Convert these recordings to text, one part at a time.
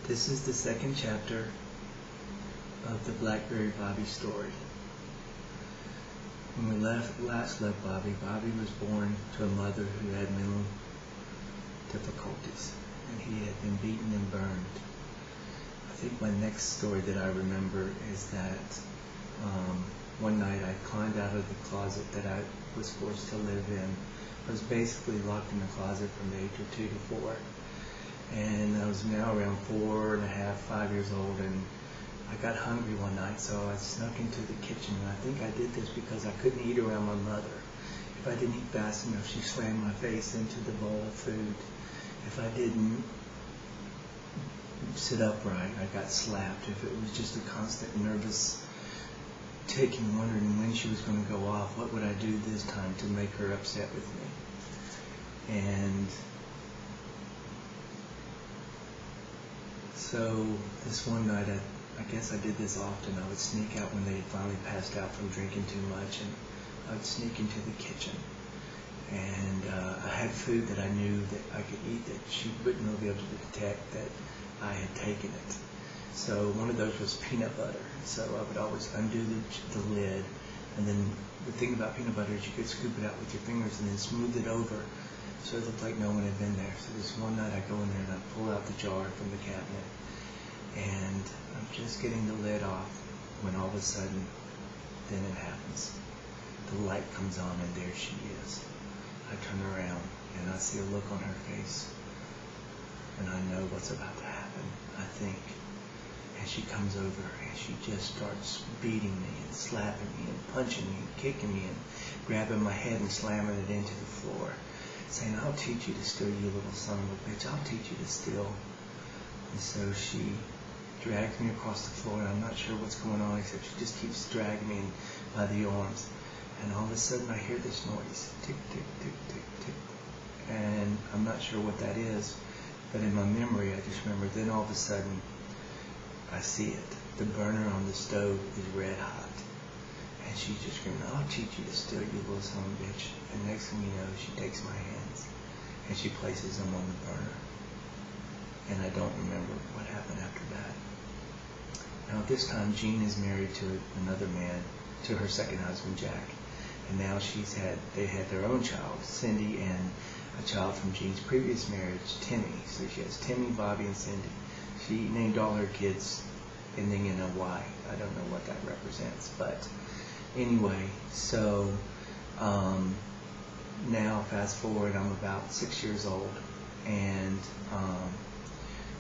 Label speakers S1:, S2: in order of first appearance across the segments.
S1: This is the second chapter of the Blackberry Bobby story. When we last left Bobby, Bobby was born to a mother who had mental difficulties, and he had been beaten and burned. I think my next story that I remember is that one night I climbed out of the closet that I was forced to live in. I was basically locked in the closet from the age of 2 to 4. And I was now around 4 and a half, 5 years old, and I got hungry one night, so I snuck into the kitchen. And I think I did this because I couldn't eat around my mother. If I didn't eat fast enough, she slammed my face into the bowl of food. If I didn't sit upright, I got slapped. If it was just a constant nervous ticking, wondering when she was going to go off, what would I do this time to make her upset with me? And so this one night, I guess I did this often. I would sneak out when they had finally passed out from drinking too much, and I would sneak into the kitchen. And I had food that I knew that I could eat that she wouldn't be able to detect that I had taken it. So one of those was peanut butter. So I would always undo the lid, and then the thing about peanut butter is you could scoop it out with your fingers and then smooth it over so it looked like no one had been there. So this one night I go in there and I pull out the jar from the cabinet, and I'm just getting the lid off when all of a sudden, then it happens. The light comes on and there she is. I turn around and I see a look on her face, and I know what's about to happen, I think. And she comes over and she just starts beating me and slapping me and punching me and kicking me and grabbing my head and slamming it into the floor, saying, "I'll teach you to steal, you little son of a bitch. I'll teach you to steal." And so she drags me across the floor, and I'm not sure what's going on, except she just keeps dragging me by the arms. And all of a sudden I hear this noise, tick, tick, tick, tick, tick. And I'm not sure what that is, but in my memory I just remember then all of a sudden I see it. The burner on the stove is red hot. And she's just screaming, "I'll teach you to steal, you little son of a bitch." And next thing you know, she takes my hands and she places them on the burner. And I don't remember what happened after that. Now at this time, Jean is married to another man, to her second husband, Jack. And now they had their own child, Cindy, and a child from Jean's previous marriage, Timmy. So she has Timmy, Bobby, and Cindy. She named all her kids ending in a Y. I don't know what that represents, but anyway, so now fast forward, I'm about 6 years old, and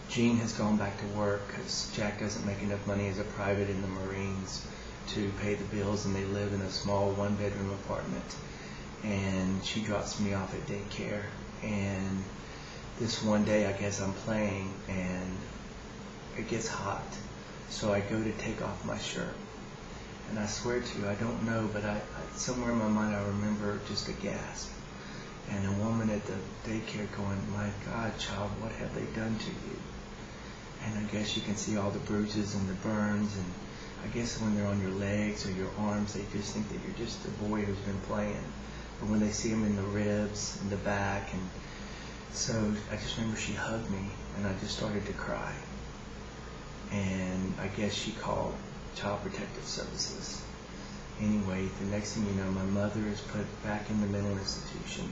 S1: Jean has gone back to work because Jack doesn't make enough money as a private in the Marines to pay the bills, and they live in a small one-bedroom apartment. And she drops me off at daycare, and this one day I guess I'm playing and it gets hot, so I go to take off my shirt, and I swear to you, I don't know, but I somewhere in my mind I remember just a gasp, and a woman at the daycare going, "My God, child, what have they done to you?" And I guess you can see all the bruises and the burns, and I guess when they're on your legs or your arms, they just think that you're just a boy who's been playing. But when they see them in the ribs and the back, and so I just remember she hugged me, and I just started to cry. And I guess she called Child Protective Services. Anyway, the next thing you know, my mother is put back in the mental institution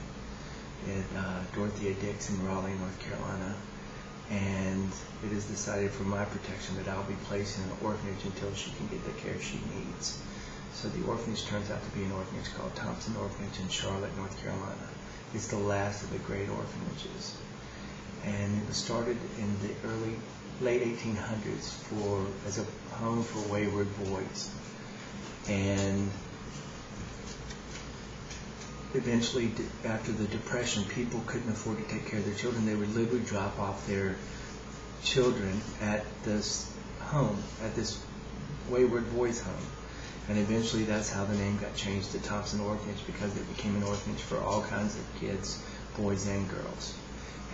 S1: at Dorothea Dix in Raleigh, North Carolina. And it is decided for my protection that I'll be placed in an orphanage until she can get the care she needs. So the orphanage turns out to be an orphanage called Thompson Orphanage in Charlotte, North Carolina. It's the last of the great orphanages. And it was started in the late 1800s as a home for wayward boys. And eventually, after the Depression, people couldn't afford to take care of their children. They would literally drop off their children at this home, at this wayward boys home. And eventually that's how the name got changed to Thompson Orphanage, because it became an orphanage for all kinds of kids, boys and girls.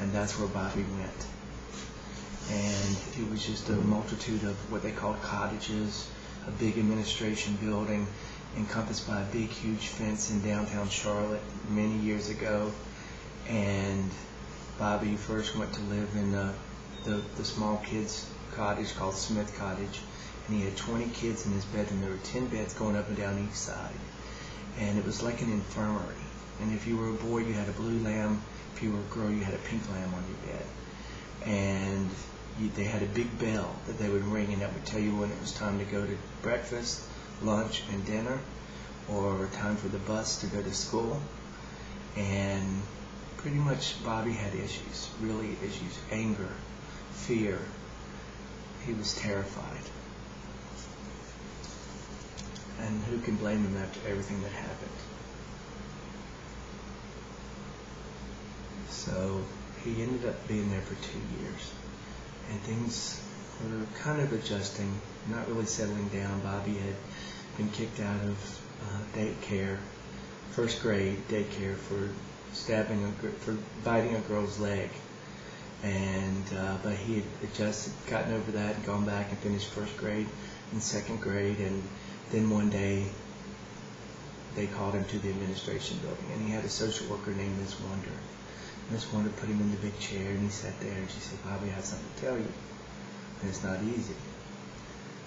S1: And that's where Bobby went. And it was just a multitude of what they called cottages, a big administration building encompassed by a big, huge fence in downtown Charlotte many years ago. And Bobby first went to live in the the small kids cottage called Smith Cottage, and he had 20 kids in his bedroom. There were 10 beds going up and down each side, and it was like an infirmary. And if you were a boy, you had a blue lamb. If you were a girl, you had a pink lamb on your bed. And they had a big bell that they would ring, and that would tell you when it was time to go to breakfast, lunch, and dinner, or time for the bus to go to school. And pretty much Bobby had issues, really issues, anger, fear. He was terrified. And who can blame him after everything that happened? So he ended up being there for 2 years. And things were kind of adjusting, not really settling down. Bobby had been kicked out of daycare, first grade daycare, for biting a girl's leg. And but he had adjusted, gotten over that, and gone back and finished first grade and second grade. And then one day they called him to the administration building, and he had a social worker named Miss Wonder. Miss Wonder put him in the big chair, and he sat there, and she said, "Bobby, I have something to tell you, and it's not easy.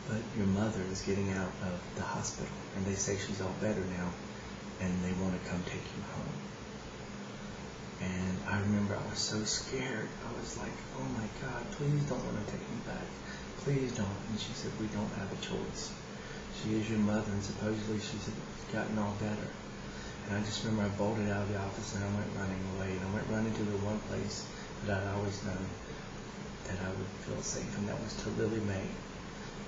S1: But your mother is getting out of the hospital, and they say she's all better now, and they want to come take you home." And I remember I was so scared. I was like, "Oh my God, please don't want to take me back. Please don't." And she said, "We don't have a choice. She is your mother, and supposedly she's gotten all better." And I just remember I bolted out of the office, and I went running away. And I went running to the one place that I'd always known that I would feel safe, and that was to Lily Mae.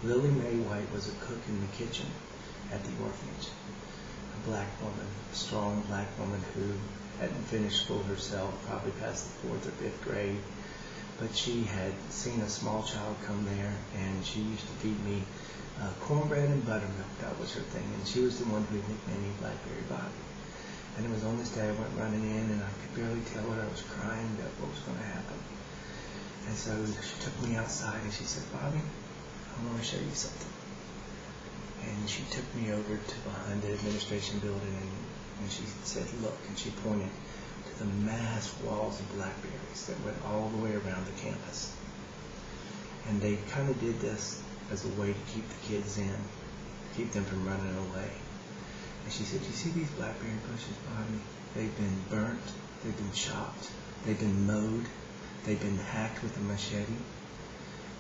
S1: Lily Mae White was a cook in the kitchen at the orphanage. A black woman, a strong black woman who hadn't finished school herself, probably past the 4th or 5th grade. But she had seen a small child come there, and she used to feed me cornbread and buttermilk. That was her thing. And she was the one who nicknamed me Blackberry Bobby. And it was on this day I went running in, and I could barely tell her. I was crying about what was going to happen. And so she took me outside, and she said, "Bobby, I want to show you something." And she took me over to behind the administration building, and she said, "Look," and she pointed to the mass walls of blackberries that went all the way around the campus. And they kind of did this as a way to keep the kids in, keep them from running away. And she said, "You see these blackberry bushes, Bobby? They've been burnt, they've been chopped, they've been mowed, they've been hacked with a machete.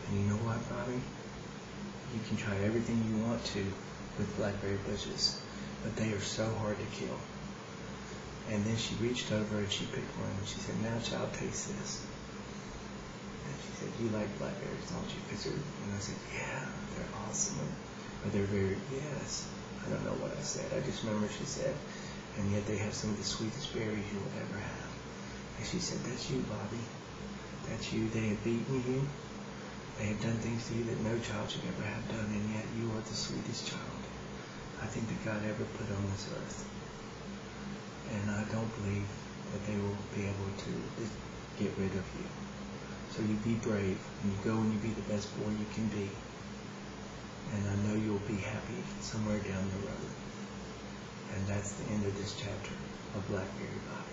S1: And you know what, Bobby? You can try everything you want to with blackberry bushes, but they are so hard to kill." And then she reached over and she picked one, and she said, "Now, child, taste this." And she said, "You like blackberries, don't you?" And I said, "Yeah, they're awesome." Or they're very, yes. I don't know what I said. I just remember she said, "And yet they have some of the sweetest berries you will ever have." And she said, "That's you, Bobby. That's you. They have beaten you. They have done things to you that no child should ever have done, and yet you are the sweetest child I think that God ever put on this earth. And I don't believe that they will be able to get rid of you. So you be brave, and you go and you be the best boy you can be. And I know you'll be happy somewhere down the road." And that's the end of this chapter of Blackberry Bobby.